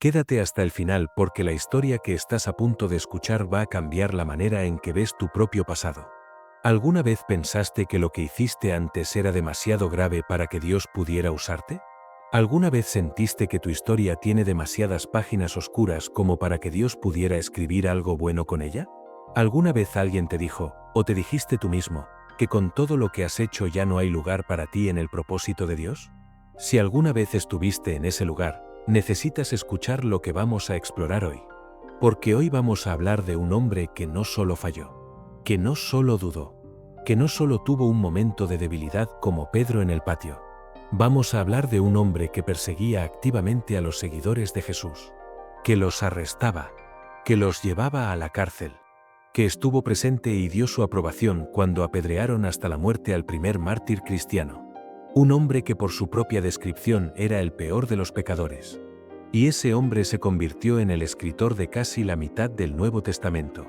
Quédate hasta el final porque la historia que estás a punto de escuchar va a cambiar la manera en que ves tu propio pasado. ¿Alguna vez pensaste que lo que hiciste antes era demasiado grave para que Dios pudiera usarte? ¿Alguna vez sentiste que tu historia tiene demasiadas páginas oscuras como para que Dios pudiera escribir algo bueno con ella? ¿Alguna vez alguien te dijo, o te dijiste tú mismo, que con todo lo que has hecho ya no hay lugar para ti en el propósito de Dios? Si alguna vez estuviste en ese lugar, necesitas escuchar lo que vamos a explorar hoy. Porque hoy vamos a hablar de un hombre que no solo falló, que no solo dudó, que no solo tuvo un momento de debilidad como Pedro en el patio. Vamos a hablar de un hombre que perseguía activamente a los seguidores de Jesús, que los arrestaba, que los llevaba a la cárcel, que estuvo presente y dio su aprobación cuando apedrearon hasta la muerte al primer mártir cristiano. Un hombre que por su propia descripción era el peor de los pecadores. Y ese hombre se convirtió en el escritor de casi la mitad del Nuevo Testamento.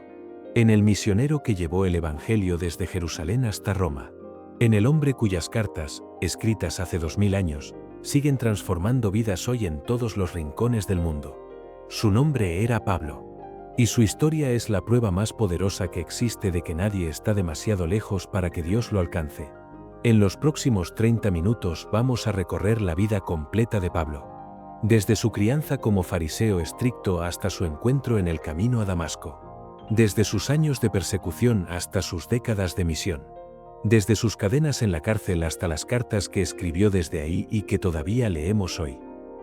En el misionero que llevó el Evangelio desde Jerusalén hasta Roma. En el hombre cuyas cartas, escritas hace 2000 años, siguen transformando vidas hoy en todos los rincones del mundo. Su nombre era Pablo. Y su historia es la prueba más poderosa que existe de que nadie está demasiado lejos para que Dios lo alcance. En los próximos 30 minutos vamos a recorrer la vida completa de Pablo. Desde su crianza como fariseo estricto hasta su encuentro en el camino a Damasco. Desde sus años de persecución hasta sus décadas de misión. Desde sus cadenas en la cárcel hasta las cartas que escribió desde ahí y que todavía leemos hoy.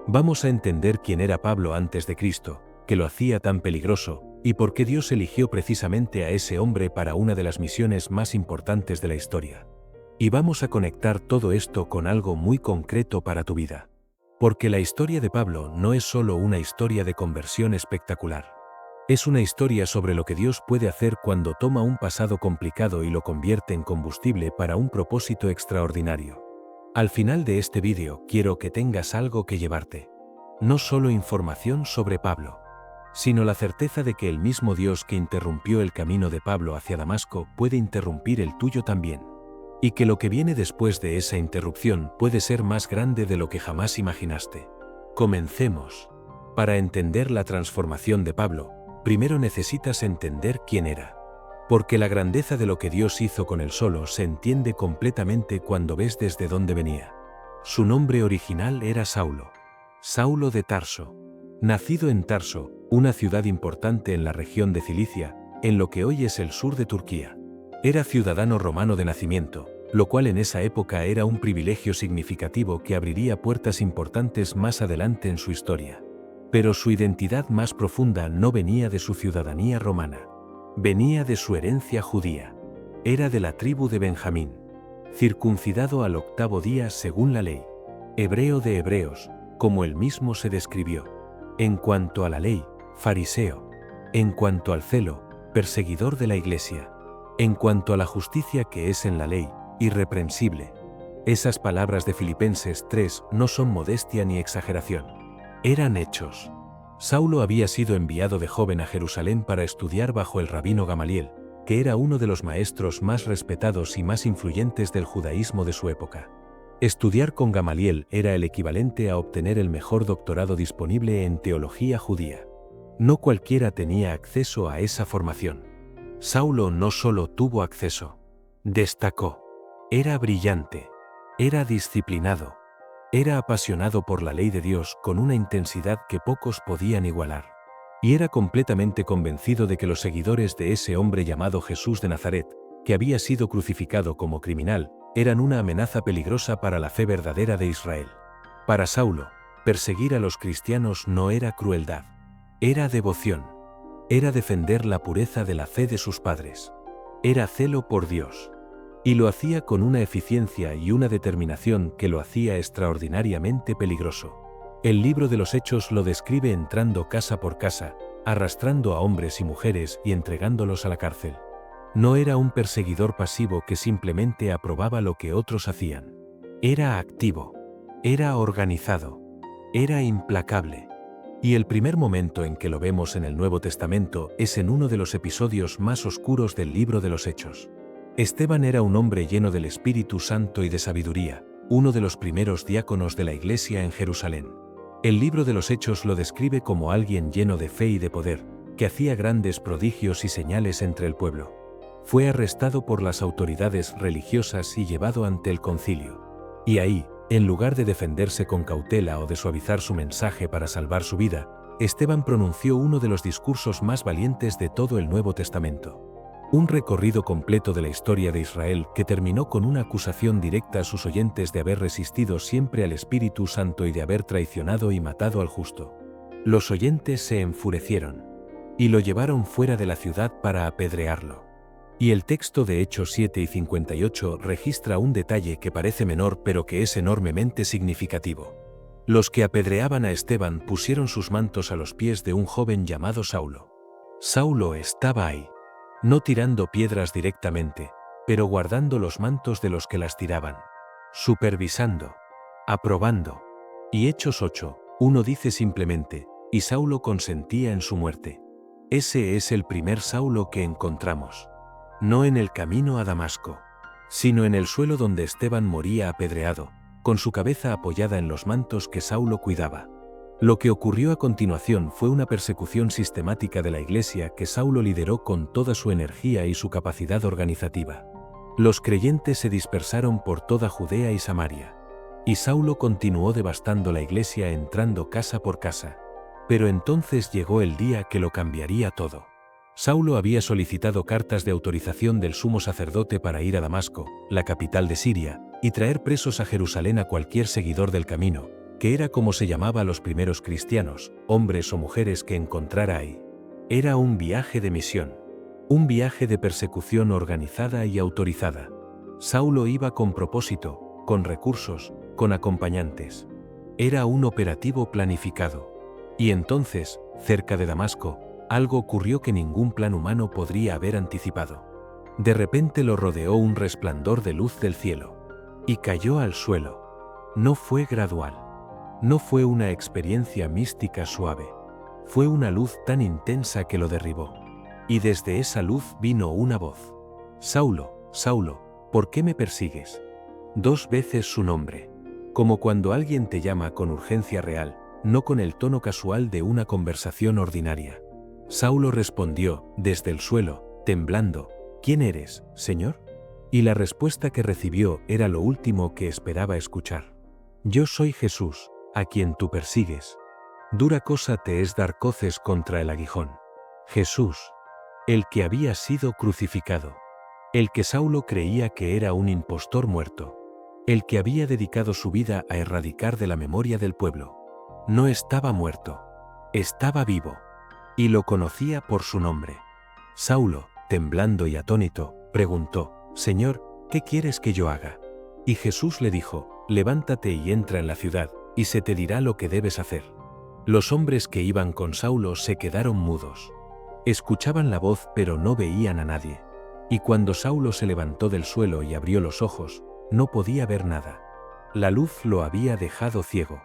Vamos a entender quién era Pablo antes de Cristo, que lo hacía tan peligroso, y por qué Dios eligió precisamente a ese hombre para una de las misiones más importantes de la historia. Y vamos a conectar todo esto con algo muy concreto para tu vida. Porque la historia de Pablo no es solo una historia de conversión espectacular. Es una historia sobre lo que Dios puede hacer cuando toma un pasado complicado y lo convierte en combustible para un propósito extraordinario. Al final de este vídeo quiero que tengas algo que llevarte. No solo información sobre Pablo, sino la certeza de que el mismo Dios que interrumpió el camino de Pablo hacia Damasco puede interrumpir el tuyo también. Y que lo que viene después de esa interrupción puede ser más grande de lo que jamás imaginaste. Comencemos. Para entender la transformación de Pablo, primero necesitas entender quién era. Porque la grandeza de lo que Dios hizo con él solo se entiende completamente cuando ves desde dónde venía. Su nombre original era Saulo. Saulo de Tarso. Nacido en Tarso, una ciudad importante en la región de Cilicia, en lo que hoy es el sur de Turquía. Era ciudadano romano de nacimiento, lo cual en esa época era un privilegio significativo que abriría puertas importantes más adelante en su historia. Pero su identidad más profunda no venía de su ciudadanía romana. Venía de su herencia judía. Era de la tribu de Benjamín. Circuncidado al 8º día según la ley. Hebreo de hebreos, como él mismo se describió. En cuanto a la ley, fariseo. En cuanto al celo, perseguidor de la iglesia. En cuanto a la justicia que es en la ley, irreprensible. Esas palabras de Filipenses 3 no son modestia ni exageración. Eran hechos. Saulo había sido enviado de joven a Jerusalén para estudiar bajo el rabino Gamaliel, que era uno de los maestros más respetados y más influyentes del judaísmo de su época. Estudiar con Gamaliel era el equivalente a obtener el mejor doctorado disponible en teología judía. No cualquiera tenía acceso a esa formación. Saulo no solo tuvo acceso, destacó. Era brillante, era disciplinado, era apasionado por la ley de Dios con una intensidad que pocos podían igualar. Y era completamente convencido de que los seguidores de ese hombre llamado Jesús de Nazaret, que había sido crucificado como criminal, eran una amenaza peligrosa para la fe verdadera de Israel. Para Saulo, perseguir a los cristianos no era crueldad, era devoción. Era defender la pureza de la fe de sus padres. Era celo por Dios. Y lo hacía con una eficiencia y una determinación que lo hacía extraordinariamente peligroso. El libro de los Hechos lo describe entrando casa por casa, arrastrando a hombres y mujeres y entregándolos a la cárcel. No era un perseguidor pasivo que simplemente aprobaba lo que otros hacían. Era activo. Era organizado. Era implacable. Y el primer momento en que lo vemos en el Nuevo Testamento es en uno de los episodios más oscuros del libro de los Hechos. Esteban era un hombre lleno del Espíritu Santo y de sabiduría, uno de los primeros diáconos de la iglesia en Jerusalén. El libro de los Hechos lo describe como alguien lleno de fe y de poder, que hacía grandes prodigios y señales entre el pueblo. Fue arrestado por las autoridades religiosas y llevado ante el concilio. Y ahí, en lugar de defenderse con cautela o de suavizar su mensaje para salvar su vida, Esteban pronunció uno de los discursos más valientes de todo el Nuevo Testamento. Un recorrido completo de la historia de Israel que terminó con una acusación directa a sus oyentes de haber resistido siempre al Espíritu Santo y de haber traicionado y matado al justo. Los oyentes se enfurecieron y lo llevaron fuera de la ciudad para apedrearlo. Y el texto de Hechos 7 y 58 registra un detalle que parece menor pero que es enormemente significativo. Los que apedreaban a Esteban pusieron sus mantos a los pies de un joven llamado Saulo. Saulo estaba ahí, no tirando piedras directamente, pero guardando los mantos de los que las tiraban, supervisando, aprobando. Y Hechos 8:1 dice simplemente, y Saulo consentía en su muerte. Ese es el primer Saulo que encontramos. No en el camino a Damasco, sino en el suelo donde Esteban moría apedreado, con su cabeza apoyada en los mantos que Saulo cuidaba. Lo que ocurrió a continuación fue una persecución sistemática de la Iglesia que Saulo lideró con toda su energía y su capacidad organizativa. Los creyentes se dispersaron por toda Judea y Samaria. Y Saulo continuó devastando la Iglesia entrando casa por casa. Pero entonces llegó el día que lo cambiaría todo. Saulo había solicitado cartas de autorización del sumo sacerdote para ir a Damasco, la capital de Siria, y traer presos a Jerusalén a cualquier seguidor del camino, que era como se llamaba a los primeros cristianos, hombres o mujeres que encontrara ahí. Era un viaje de misión, un viaje de persecución organizada y autorizada. Saulo iba con propósito, con recursos, con acompañantes. Era un operativo planificado. Y entonces, cerca de Damasco, algo ocurrió que ningún plan humano podría haber anticipado. De repente lo rodeó un resplandor de luz del cielo. Y cayó al suelo. No fue gradual. No fue una experiencia mística suave. Fue una luz tan intensa que lo derribó. Y desde esa luz vino una voz. Saulo, Saulo, ¿por qué me persigues? 2 veces su nombre. Como cuando alguien te llama con urgencia real, no con el tono casual de una conversación ordinaria. Saulo respondió, desde el suelo, temblando, ¿quién eres, Señor? Y la respuesta que recibió era lo último que esperaba escuchar. Yo soy Jesús, a quien tú persigues. Dura cosa te es dar coces contra el aguijón. Jesús, el que había sido crucificado, el que Saulo creía que era un impostor muerto, el que había dedicado su vida a erradicar de la memoria del pueblo. No estaba muerto, estaba vivo, y lo conocía por su nombre. Saulo, temblando y atónito, preguntó, Señor, ¿qué quieres que yo haga? Y Jesús le dijo, levántate y entra en la ciudad, y se te dirá lo que debes hacer. Los hombres que iban con Saulo se quedaron mudos. Escuchaban la voz pero no veían a nadie. Y cuando Saulo se levantó del suelo y abrió los ojos, no podía ver nada. La luz lo había dejado ciego.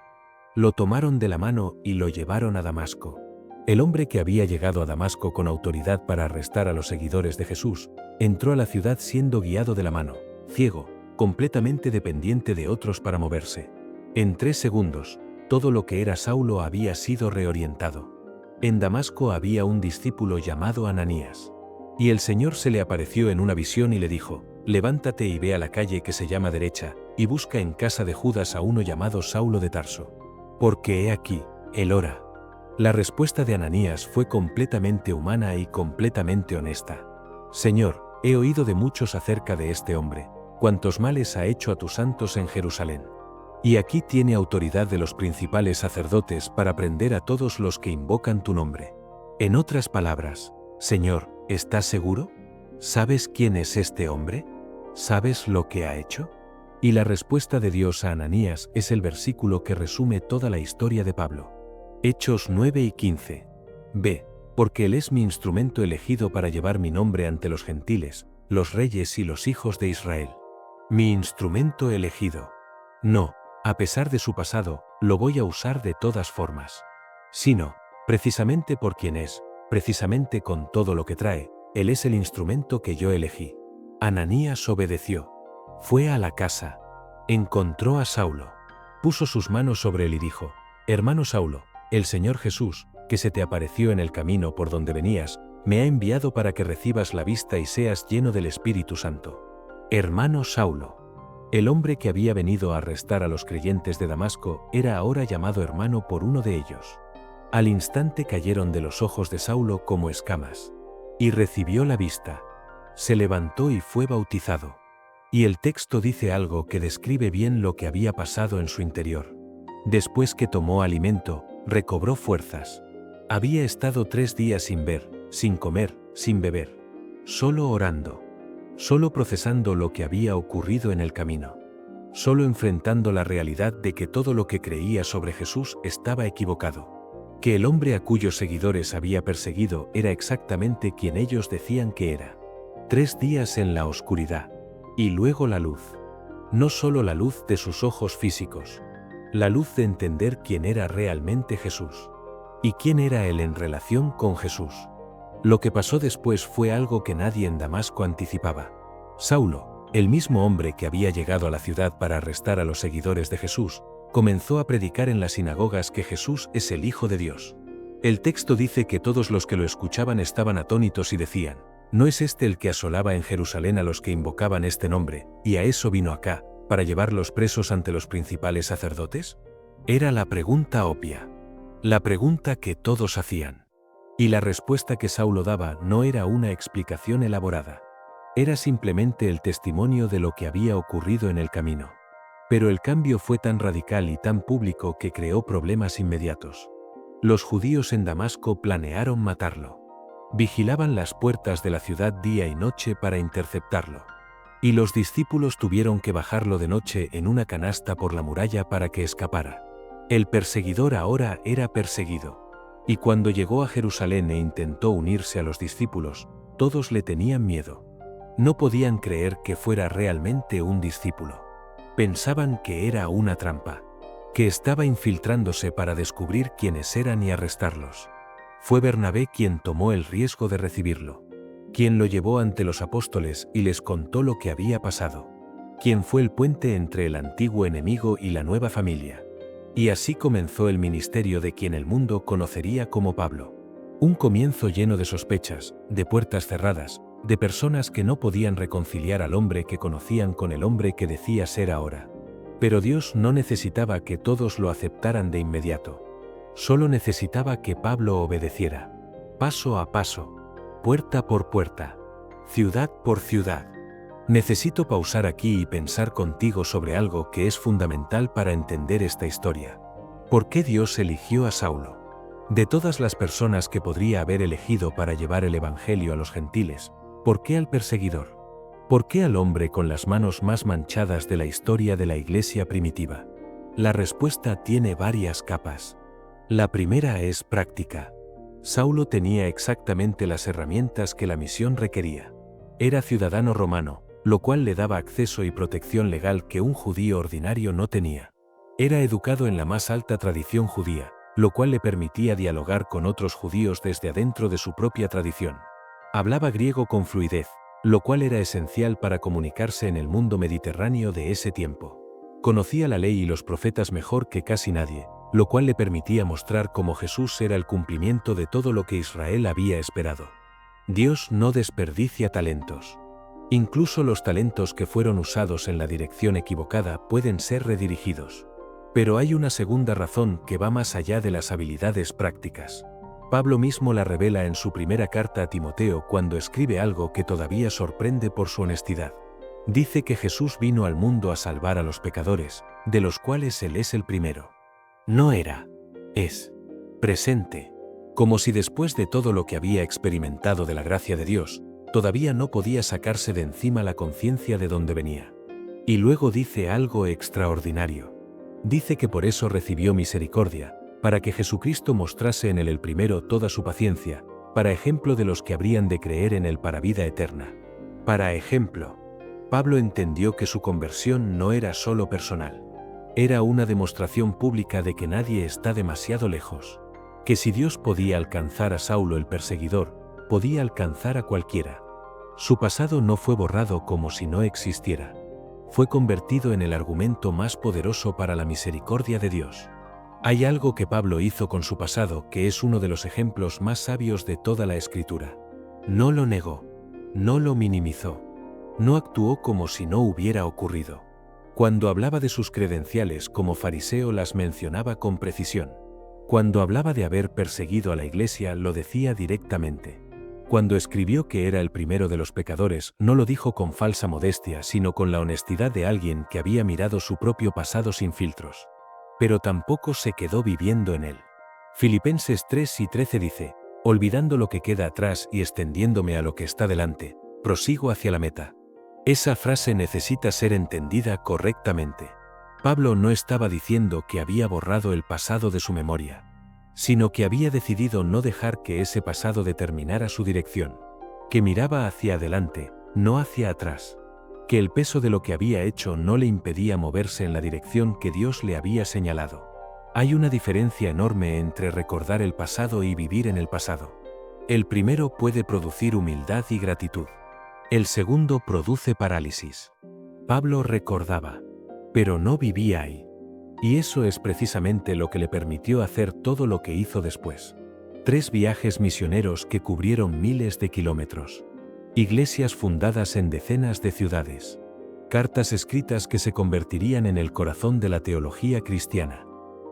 Lo tomaron de la mano y lo llevaron a Damasco. El hombre que había llegado a Damasco con autoridad para arrestar a los seguidores de Jesús, entró a la ciudad siendo guiado de la mano, ciego, completamente dependiente de otros para moverse. En 3 segundos, todo lo que era Saulo había sido reorientado. En Damasco había un discípulo llamado Ananías. Y el Señor se le apareció en una visión y le dijo, levántate y ve a la calle que se llama Derecha, y busca en casa de Judas a uno llamado Saulo de Tarso. Porque he aquí, él ora. La respuesta de Ananías fue completamente humana y completamente honesta. Señor, he oído de muchos acerca de este hombre, cuantos males ha hecho a tus santos en Jerusalén. Y aquí tiene autoridad de los principales sacerdotes para prender a todos los que invocan tu nombre. En otras palabras, Señor, ¿estás seguro? ¿Sabes quién es este hombre? ¿Sabes lo que ha hecho? Y la respuesta de Dios a Ananías es el versículo que resume toda la historia de Pablo. Hechos 9 y 15. Ve, porque él es mi instrumento elegido para llevar mi nombre ante los gentiles, los reyes y los hijos de Israel. Mi instrumento elegido. No, a pesar de su pasado, lo voy a usar de todas formas. Sino, precisamente por quien es, precisamente con todo lo que trae, él es el instrumento que yo elegí. Ananías obedeció. Fue a la casa. Encontró a Saulo. Puso sus manos sobre él y dijo, Hermano Saulo, el Señor Jesús, que se te apareció en el camino por donde venías, me ha enviado para que recibas la vista y seas lleno del Espíritu Santo. Hermano Saulo. El hombre que había venido a arrestar a los creyentes de Damasco era ahora llamado hermano por uno de ellos. Al instante cayeron de los ojos de Saulo como escamas. Y recibió la vista. Se levantó y fue bautizado. Y el texto dice algo que describe bien lo que había pasado en su interior. Después que tomó alimento, recobró fuerzas. Había estado 3 días sin ver, sin comer, sin beber. Solo orando. Solo procesando lo que había ocurrido en el camino. Solo enfrentando la realidad de que todo lo que creía sobre Jesús estaba equivocado. Que el hombre a cuyos seguidores había perseguido era exactamente quien ellos decían que era. 3 días en la oscuridad. Y luego la luz. No solo la luz de sus ojos físicos. La luz de entender quién era realmente Jesús. Y quién era él en relación con Jesús. Lo que pasó después fue algo que nadie en Damasco anticipaba. Saulo, el mismo hombre que había llegado a la ciudad para arrestar a los seguidores de Jesús, comenzó a predicar en las sinagogas que Jesús es el Hijo de Dios. El texto dice que todos los que lo escuchaban estaban atónitos y decían, ¿no es este el que asolaba en Jerusalén a los que invocaban este nombre, y a eso vino acá, para llevarlos presos ante los principales sacerdotes? Era la pregunta obvia. La pregunta que todos hacían. Y la respuesta que Saulo daba no era una explicación elaborada. Era simplemente el testimonio de lo que había ocurrido en el camino. Pero el cambio fue tan radical y tan público que creó problemas inmediatos. Los judíos en Damasco planearon matarlo. Vigilaban las puertas de la ciudad día y noche para interceptarlo. Y los discípulos tuvieron que bajarlo de noche en una canasta por la muralla para que escapara. El perseguidor ahora era perseguido. Y cuando llegó a Jerusalén e intentó unirse a los discípulos, todos le tenían miedo. No podían creer que fuera realmente un discípulo. Pensaban que era una trampa, que estaba infiltrándose para descubrir quiénes eran y arrestarlos. Fue Bernabé quien tomó el riesgo de recibirlo, quien lo llevó ante los apóstoles y les contó lo que había pasado, quien fue el puente entre el antiguo enemigo y la nueva familia. Y así comenzó el ministerio de quien el mundo conocería como Pablo. Un comienzo lleno de sospechas, de puertas cerradas, de personas que no podían reconciliar al hombre que conocían con el hombre que decía ser ahora. Pero Dios no necesitaba que todos lo aceptaran de inmediato. Solo necesitaba que Pablo obedeciera. Paso a paso. Puerta por puerta. Ciudad por ciudad. Necesito pausar aquí y pensar contigo sobre algo que es fundamental para entender esta historia. ¿Por qué Dios eligió a Saulo? De todas las personas que podría haber elegido para llevar el Evangelio a los gentiles, ¿por qué al perseguidor? ¿Por qué al hombre con las manos más manchadas de la historia de la iglesia primitiva? La respuesta tiene varias capas. La primera es práctica. Saulo tenía exactamente las herramientas que la misión requería. Era ciudadano romano, lo cual le daba acceso y protección legal que un judío ordinario no tenía. Era educado en la más alta tradición judía, lo cual le permitía dialogar con otros judíos desde adentro de su propia tradición. Hablaba griego con fluidez, lo cual era esencial para comunicarse en el mundo mediterráneo de ese tiempo. Conocía la ley y los profetas mejor que casi nadie, lo cual le permitía mostrar cómo Jesús era el cumplimiento de todo lo que Israel había esperado. Dios no desperdicia talentos. Incluso los talentos que fueron usados en la dirección equivocada pueden ser redirigidos. Pero hay una segunda razón que va más allá de las habilidades prácticas. Pablo mismo la revela en su primera carta a Timoteo cuando escribe algo que todavía sorprende por su honestidad. Dice que Jesús vino al mundo a salvar a los pecadores, de los cuales él es el primero. No era, es, presente. Como si después de todo lo que había experimentado de la gracia de Dios, todavía no podía sacarse de encima la conciencia de dónde venía. Y luego dice algo extraordinario. Dice que por eso recibió misericordia, para que Jesucristo mostrase en él el primero toda su paciencia, para ejemplo de los que habrían de creer en él para vida eterna. Para ejemplo, Pablo entendió que su conversión no era solo personal. Era una demostración pública de que nadie está demasiado lejos. Que si Dios podía alcanzar a Saulo el perseguidor, podía alcanzar a cualquiera. Su pasado no fue borrado como si no existiera. Fue convertido en el argumento más poderoso para la misericordia de Dios. Hay algo que Pablo hizo con su pasado que es uno de los ejemplos más sabios de toda la Escritura. No lo negó, no lo minimizó, no actuó como si no hubiera ocurrido. Cuando hablaba de sus credenciales como fariseo las mencionaba con precisión. Cuando hablaba de haber perseguido a la iglesia lo decía directamente. Cuando escribió que era el primero de los pecadores, no lo dijo con falsa modestia, sino con la honestidad de alguien que había mirado su propio pasado sin filtros. Pero tampoco se quedó viviendo en él. Filipenses 3:13 dice: olvidando lo que queda atrás y extendiéndome a lo que está delante, prosigo hacia la meta. Esa frase necesita ser entendida correctamente. Pablo no estaba diciendo que había borrado el pasado de su memoria, sino que había decidido no dejar que ese pasado determinara su dirección, que miraba hacia adelante, no hacia atrás, que el peso de lo que había hecho no le impedía moverse en la dirección que Dios le había señalado. Hay una diferencia enorme entre recordar el pasado y vivir en el pasado. El primero puede producir humildad y gratitud. El segundo produce parálisis. Pablo recordaba, pero no vivía ahí. Y eso es precisamente lo que le permitió hacer todo lo que hizo después. 3 viajes misioneros que cubrieron miles de kilómetros. Iglesias fundadas en decenas de ciudades. Cartas escritas que se convertirían en el corazón de la teología cristiana.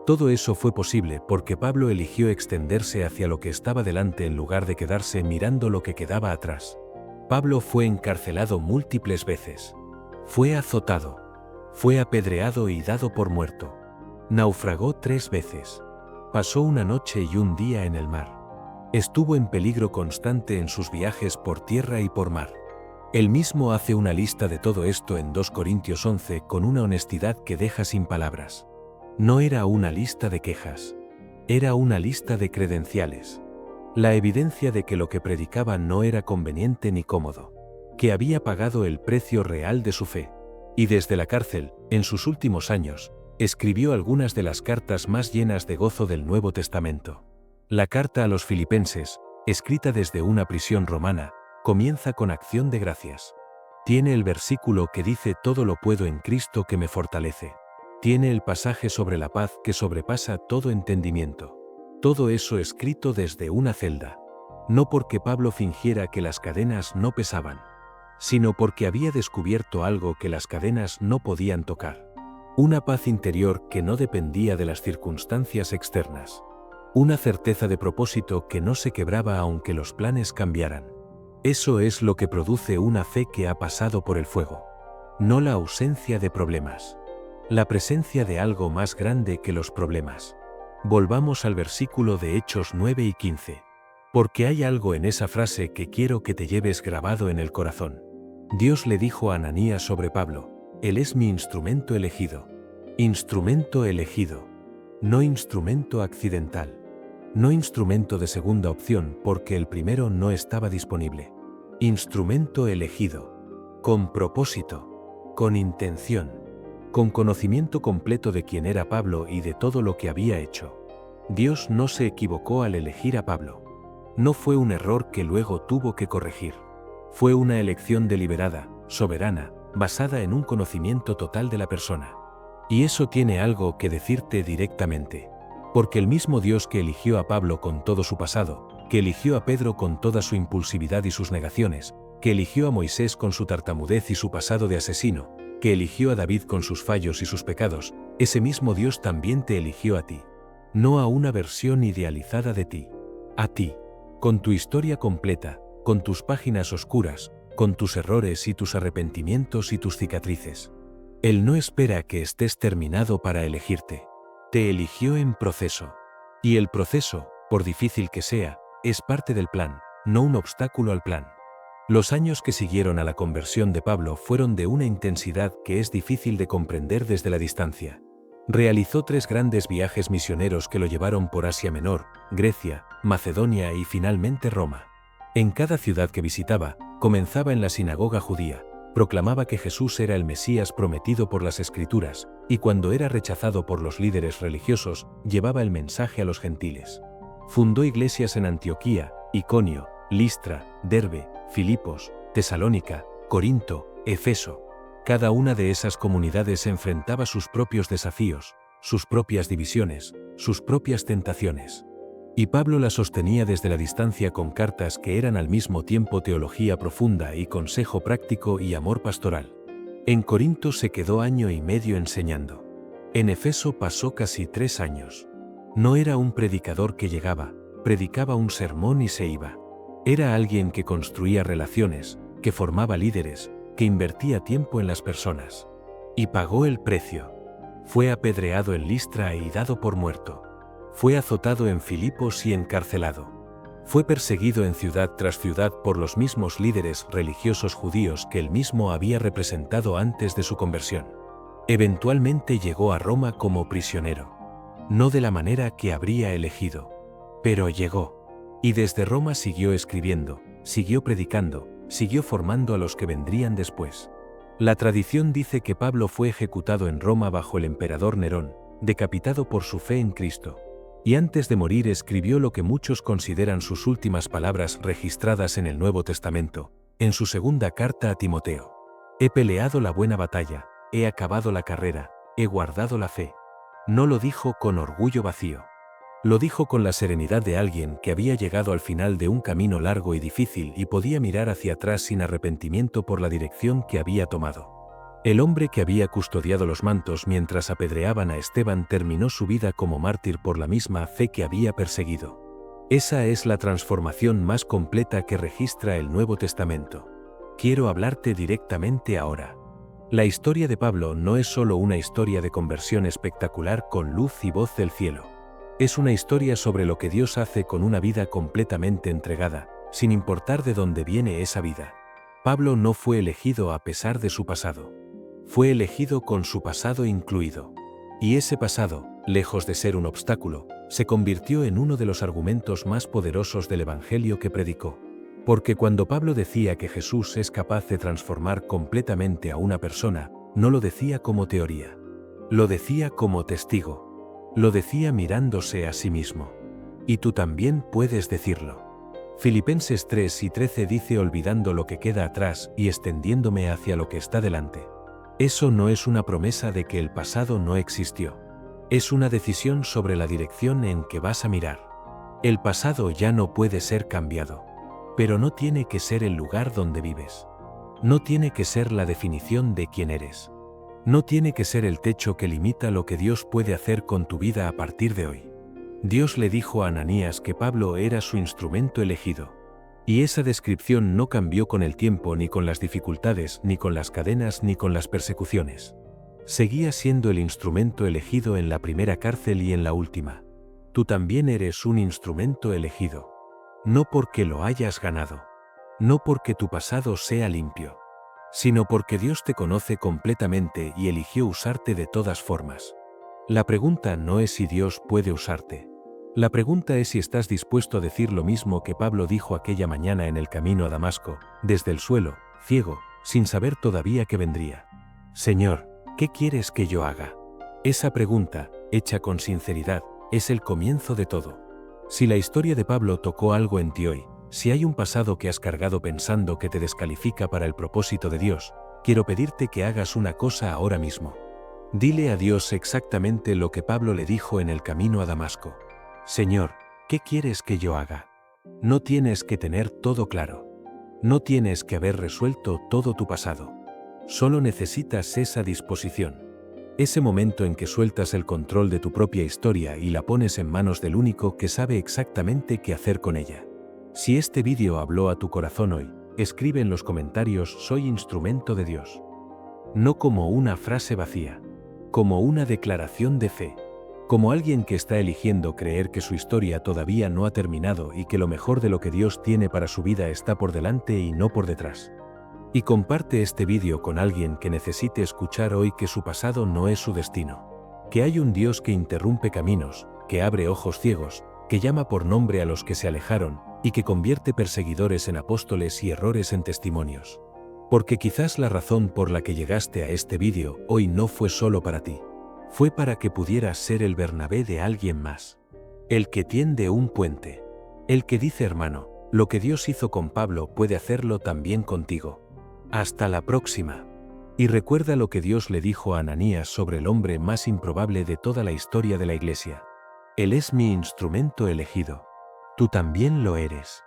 Todo eso fue posible porque Pablo eligió extenderse hacia lo que estaba delante en lugar de quedarse mirando lo que quedaba atrás. Pablo fue encarcelado múltiples veces. Fue azotado. Fue apedreado y dado por muerto. Naufragó 3 veces. Pasó una noche y un día en el mar. Estuvo en peligro constante en sus viajes por tierra y por mar. Él mismo hace una lista de todo esto en 2 Corintios 11 con una honestidad que deja sin palabras. No era una lista de quejas. Era una lista de credenciales. La evidencia de que lo que predicaba no era conveniente ni cómodo. Que había pagado el precio real de su fe. Y desde la cárcel, en sus últimos años, escribió algunas de las cartas más llenas de gozo del Nuevo Testamento. La carta a los Filipenses, escrita desde una prisión romana, comienza con acción de gracias. Tiene el versículo que dice todo lo puedo en Cristo que me fortalece. Tiene el pasaje sobre la paz que sobrepasa todo entendimiento. Todo eso escrito desde una celda. No porque Pablo fingiera que las cadenas no pesaban, sino porque había descubierto algo que las cadenas no podían tocar. Una paz interior que no dependía de las circunstancias externas. Una certeza de propósito que no se quebraba aunque los planes cambiaran. Eso es lo que produce una fe que ha pasado por el fuego. No la ausencia de problemas. La presencia de algo más grande que los problemas. Volvamos al versículo de Hechos 9 y 15. Porque hay algo en esa frase que quiero que te lleves grabado en el corazón. Dios le dijo a Ananías sobre Pablo: Él es mi instrumento elegido. Instrumento elegido. No instrumento accidental. No instrumento de segunda opción porque el primero no estaba disponible. Instrumento elegido. Con propósito. Con intención. Con conocimiento completo de quién era Pablo y de todo lo que había hecho. Dios no se equivocó al elegir a Pablo. No fue un error que luego tuvo que corregir. Fue una elección deliberada, soberana, basada en un conocimiento total de la persona. Y eso tiene algo que decirte directamente. Porque el mismo Dios que eligió a Pablo con todo su pasado, que eligió a Pedro con toda su impulsividad y sus negaciones, que eligió a Moisés con su tartamudez y su pasado de asesino, que eligió a David con sus fallos y sus pecados, ese mismo Dios también te eligió a ti. No a una versión idealizada de ti. A ti. Con tu historia completa, con tus páginas oscuras, con tus errores y tus arrepentimientos y tus cicatrices. Él no espera que estés terminado para elegirte. Te eligió en proceso. Y el proceso, por difícil que sea, es parte del plan, no un obstáculo al plan. Los años que siguieron a la conversión de Pablo fueron de una intensidad que es difícil de comprender desde la distancia. Realizó 3 grandes viajes misioneros que lo llevaron por Asia Menor, Grecia, Macedonia y finalmente Roma. En cada ciudad que visitaba, comenzaba en la sinagoga judía, proclamaba que Jesús era el Mesías prometido por las Escrituras, y cuando era rechazado por los líderes religiosos, llevaba el mensaje a los gentiles. Fundó iglesias en Antioquía, Iconio, Listra, Derbe, Filipos, Tesalónica, Corinto, Efeso. Cada una de esas comunidades enfrentaba sus propios desafíos, sus propias divisiones, sus propias tentaciones. Y Pablo la sostenía desde la distancia con cartas que eran al mismo tiempo teología profunda y consejo práctico y amor pastoral. En Corinto se quedó 1 año y medio enseñando. En Efeso pasó casi 3 años. No era un predicador que llegaba, predicaba un sermón y se iba. Era alguien que construía relaciones, que formaba líderes, que invertía tiempo en las personas. Y pagó el precio. Fue apedreado en Listra y dado por muerto. Fue azotado en Filipos y encarcelado. Fue perseguido en ciudad tras ciudad por los mismos líderes religiosos judíos que él mismo había representado antes de su conversión. Eventualmente llegó a Roma como prisionero. No de la manera que habría elegido. Pero llegó. Y desde Roma siguió escribiendo, siguió predicando, siguió formando a los que vendrían después. La tradición dice que Pablo fue ejecutado en Roma bajo el emperador Nerón, decapitado por su fe en Cristo. Y antes de morir escribió lo que muchos consideran sus últimas palabras registradas en el Nuevo Testamento, en su segunda carta a Timoteo. He peleado la buena batalla, he acabado la carrera, he guardado la fe. No lo dijo con orgullo vacío. Lo dijo con la serenidad de alguien que había llegado al final de un camino largo y difícil y podía mirar hacia atrás sin arrepentimiento por la dirección que había tomado. El hombre que había custodiado los mantos mientras apedreaban a Esteban terminó su vida como mártir por la misma fe que había perseguido. Esa es la transformación más completa que registra el Nuevo Testamento. Quiero hablarte directamente ahora. La historia de Pablo no es solo una historia de conversión espectacular con luz y voz del cielo. Es una historia sobre lo que Dios hace con una vida completamente entregada, sin importar de dónde viene esa vida. Pablo no fue elegido a pesar de su pasado. Fue elegido con su pasado incluido. Y ese pasado, lejos de ser un obstáculo, se convirtió en uno de los argumentos más poderosos del Evangelio que predicó. Porque cuando Pablo decía que Jesús es capaz de transformar completamente a una persona, no lo decía como teoría. Lo decía como testigo. Lo decía mirándose a sí mismo. Y tú también puedes decirlo. Filipenses 3:13 dice olvidando lo que queda atrás y extendiéndome hacia lo que está delante. Eso no es una promesa de que el pasado no existió. Es una decisión sobre la dirección en que vas a mirar. El pasado ya no puede ser cambiado. Pero no tiene que ser el lugar donde vives. No tiene que ser la definición de quién eres. No tiene que ser el techo que limita lo que Dios puede hacer con tu vida a partir de hoy. Dios le dijo a Ananías que Pablo era su instrumento elegido. Y esa descripción no cambió con el tiempo, ni con las dificultades, ni con las cadenas, ni con las persecuciones. Seguía siendo el instrumento elegido en la primera cárcel y en la última. Tú también eres un instrumento elegido. No porque lo hayas ganado. No porque tu pasado sea limpio. Sino porque Dios te conoce completamente y eligió usarte de todas formas. La pregunta no es si Dios puede usarte. La pregunta es si estás dispuesto a decir lo mismo que Pablo dijo aquella mañana en el camino a Damasco, desde el suelo, ciego, sin saber todavía qué vendría. Señor, ¿qué quieres que yo haga? Esa pregunta, hecha con sinceridad, es el comienzo de todo. Si la historia de Pablo tocó algo en ti hoy, si hay un pasado que has cargado pensando que te descalifica para el propósito de Dios, quiero pedirte que hagas una cosa ahora mismo. Dile a Dios exactamente lo que Pablo le dijo en el camino a Damasco. Señor, ¿qué quieres que yo haga? No tienes que tener todo claro. No tienes que haber resuelto todo tu pasado. Solo necesitas esa disposición. Ese momento en que sueltas el control de tu propia historia y la pones en manos del único que sabe exactamente qué hacer con ella. Si este vídeo habló a tu corazón hoy, escribe en los comentarios "Soy instrumento de Dios". No como una frase vacía, como una declaración de fe, como alguien que está eligiendo creer que su historia todavía no ha terminado y que lo mejor de lo que Dios tiene para su vida está por delante y no por detrás. Y comparte este vídeo con alguien que necesite escuchar hoy que su pasado no es su destino, que hay un Dios que interrumpe caminos, que abre ojos ciegos, que llama por nombre a los que se alejaron, y que convierte perseguidores en apóstoles y errores en testimonios. Porque quizás la razón por la que llegaste a este vídeo hoy no fue solo para ti. Fue para que pudieras ser el Bernabé de alguien más. El que tiende un puente. El que dice hermano, lo que Dios hizo con Pablo puede hacerlo también contigo. Hasta la próxima. Y recuerda lo que Dios le dijo a Ananías sobre el hombre más improbable de toda la historia de la Iglesia. Él es mi instrumento elegido. Tú también lo eres.